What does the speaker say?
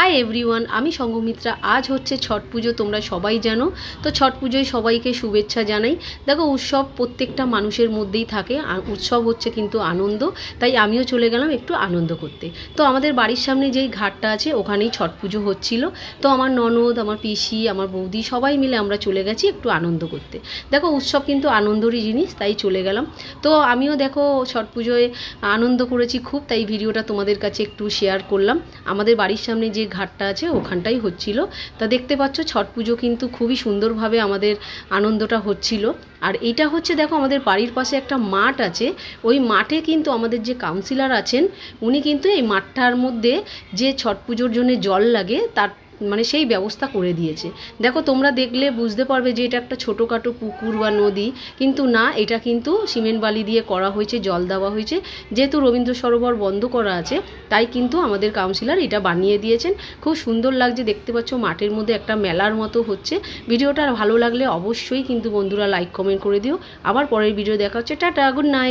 Hi everyone, আমি সঙ্গমিত্রা। আজ হচ্ছে ছট পুজো, তোমরা সবাই জানো। তো ছট পুজোয় সবাইকে শুভেচ্ছা জানাই। দেখো, উৎসব প্রত্যেকটা মানুষের মধ্যেই থাকে, আর উৎসব হচ্ছে কিন্তু আনন্দ। তাই আমিও চলে গেলাম একটু আনন্দ করতে। তো আমাদের বাড়ির সামনে যেই ঘাটটা আছে ওখানেই ছট পুজো হচ্ছিল। তো আমার ননদ, আমার পিসি, আমার বৌদি সবাই মিলে আমরা চলে গেছি একটু আনন্দ করতে। দেখো, উৎসব কিন্তু আনন্দেরই জিনিস, তাই চলে গেলাম। তো আমিও দেখো ছট পুজোয় আনন্দ করেছি খুব, তাই ভিডিওটা তোমাদের কাছে একটু শেয়ার করলাম। আমাদের বাড়ির সামনে যে ঘাটটা আছে ওখানটাই হচ্ছিল। তা দেখতে পাচ্ছ ছট পুজো কিন্তু খুবই সুন্দরভাবে আমাদের আনন্দটা হচ্ছিল। আর এটা হচ্ছে, দেখো, আমাদের বাড়ির পাশে একটা মাঠ আছে। ওই মাঠে কিন্তু আমাদের যে কাউন্সিলর আছেন উনি কিন্তু এই মাঠটার মধ্যে যে ছট পুজোর জন্য জল লাগে তার মানে সেই ব্যবস্থা করে দিয়েছে। দেখো, তোমরা দেখলে বুঝতে পারবে যে এটা একটা ছোটোখাটো পুকুর বা নদী, কিন্তু না, এটা কিন্তু সিমেন্ট বালি দিয়ে করা হয়েছে, জল দেওয়া হয়েছে। যেহেতু রবীন্দ্র সরোবর বন্ধ করা আছে, তাই কিন্তু আমাদের কাউন্সিলর এটা বানিয়ে দিয়েছেন। খুব সুন্দর লাগছে, দেখতে পাচ্ছ মাঠের মধ্যে একটা মেলার মতো হচ্ছে। ভিডিওটা ভালো লাগলে অবশ্যই কিন্তু বন্ধুরা লাইক কমেন্ট করে দিও। আবার পরের ভিডিও দেখা হচ্ছে। Tata, good night.